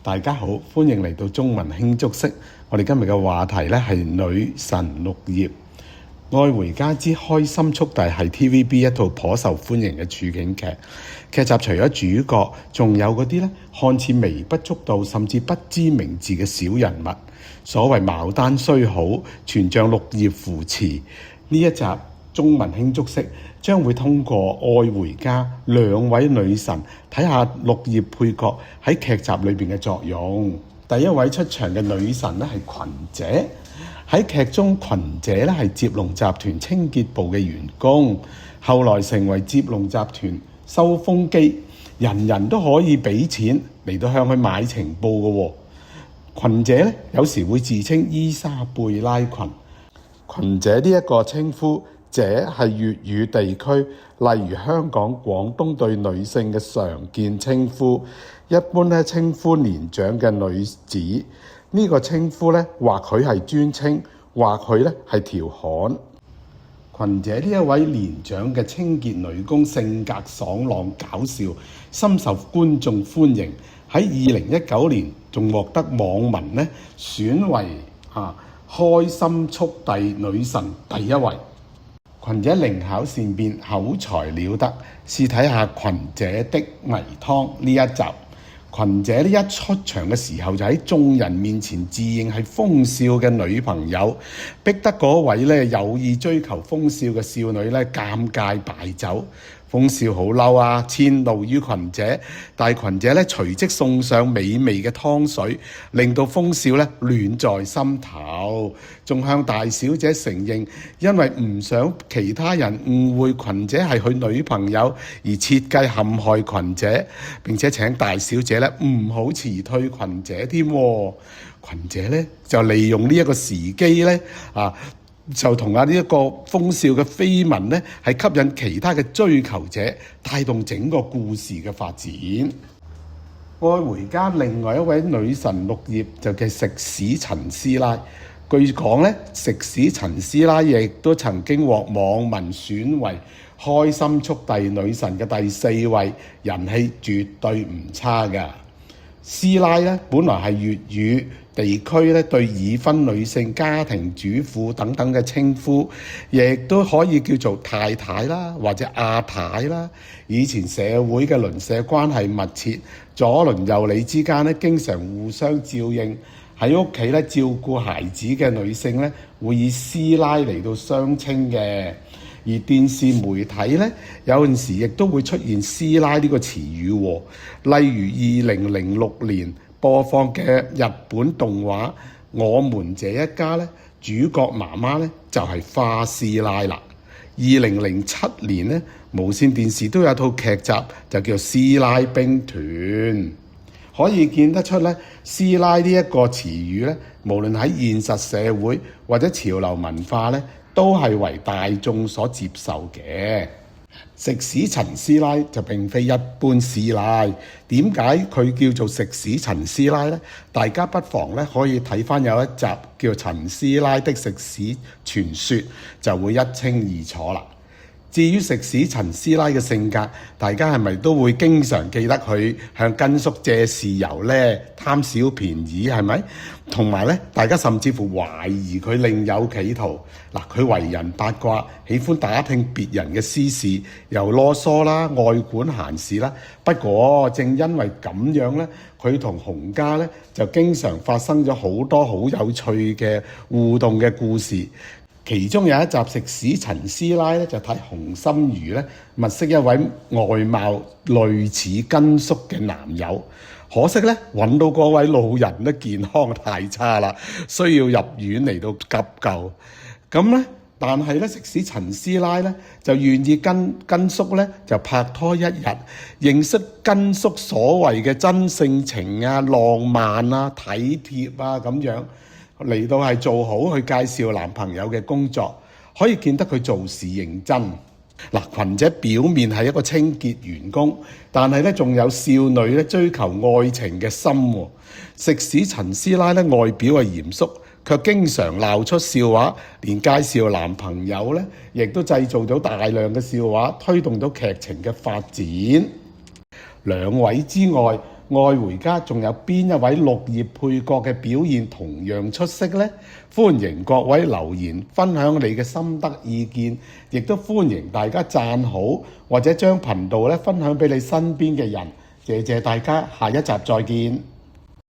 大家好，歡迎嚟到中文輕觸式。我哋今日嘅話題咧係女神綠葉。愛回家之開心速遞係 TVB 一套頗受歡迎嘅處境劇。劇集除咗主角，仲有嗰啲咧看似微不足道甚至不知名字嘅小人物。所謂牡丹雖好，全像綠葉扶持。呢一集中文輕觸式將會通過愛回家兩位女神，睇下綠葉配角喺劇集裏邊嘅作用。第一位出場嘅女神咧係群姐。喺劇中，群姐咧係接龍集團清潔部嘅員工，後來成為接龍集團收風機，人人都可以俾錢嚟到向佢買情報嘅喎。群姐咧有時會自稱伊莎貝拉群。群姐呢一個稱呼，姐係粵語地區，例如香港、廣東對女性嘅常見稱呼，一般咧稱呼年長嘅女子。呢個稱呼咧，或許係尊稱，或許咧係調侃。群姐呢一位年長嘅清潔女工，性格爽朗搞笑，深受觀眾歡迎。喺2019年仲獲得網民咧選為開心速遞女神第一位。群姐靈巧善辯，口才了得，試睇下群姐的迷湯呢一集。群姐呢一出場嘅時候，就喺眾人面前自認係風少嘅女朋友，逼得嗰位咧有意追求風少嘅少女咧尷尬敗走。風少好嬲啊，遷怒於群姐，但係群姐咧隨即送上美味嘅湯水，令到風少咧暖在心頭，仲向大小姐承認，因為唔想其他人誤會群姐係佢女朋友，而設計陷害群姐，並且請大小姐咧唔好辭退群姐添。群姐咧就利用呢一個時機咧就同呢一個風少嘅緋聞咧，係吸引其他嘅追求者，帶動整個故事嘅發展。愛回家另外一位女神綠葉就叫食屎陳師奶。據講咧，食屎陳師奶亦都曾經獲網民選為開心速遞女神嘅第4位，人氣絕對唔差㗎。師奶咧本來係粵語地區咧對已婚女性、家庭主婦等等嘅稱呼，亦都可以叫做太太啦，或者阿太啦。以前社會嘅鄰舍關係密切，左鄰右里之間咧經常互相照應，喺屋企咧照顧孩子嘅女性咧會以師奶嚟到相稱嘅。而電視媒體咧有陣時亦都會出現師奶呢個詞語喎，例如2006年播放嘅日本動畫《我們這一家》咧，主角媽媽咧就係花師奶啦。2007年咧，無線電視都有套劇集就叫《師奶兵團》，可以見得出咧，師奶呢一個詞語咧，無論喺現實社會或者潮流文化咧，都係為大眾所接受嘅。食屎陳師奶就並非一般師奶，點解佢叫做食屎陳師奶呢？大家不妨咧可以睇翻有一集叫《陳師奶的食屎傳說》，就會一清二楚啦。至於食屎陳師奶嘅性格，大家係咪都會經常記得佢向根叔借豉油呢？貪小便宜係咪？同埋咧，大家甚至乎懷疑佢另有企圖。嗱，佢為人八卦，喜歡打聽別人嘅私事，又囉嗦啦，愛管閒事啦。不過正因為咁樣咧，佢同洪家咧就經常發生咗好多好有趣嘅互動嘅故事。其中有一集食屎陳師奶咧就睇洪心如咧物色一位外貌類似根叔嘅男友，可惜咧揾到嗰位老人咧健康太差啦，需要入院嚟到急救。咁咧，但係咧食屎陳師奶咧就願意跟根叔咧就拍拖一日，認識根叔所謂嘅真性情啊、浪漫啊、體貼啊咁樣。嚟到係做好去介紹男朋友嘅工作，可以見得佢做事認真。嗱，群姐表面係一個清潔員工，但係咧仲有少女咧追求愛情嘅心喎。食屎陳師奶咧外表係嚴肅，卻經常鬧出笑話，連介紹男朋友咧，亦都製造到大量嘅笑話，推動到劇情嘅發展。兩位之外，愛回家仲有邊一位綠葉配角嘅表現同樣出色呢？歡迎各位留言分享你嘅心得意見，亦都歡迎大家讚好或者將頻道分享俾你身邊嘅人。謝謝大家，下一集再見。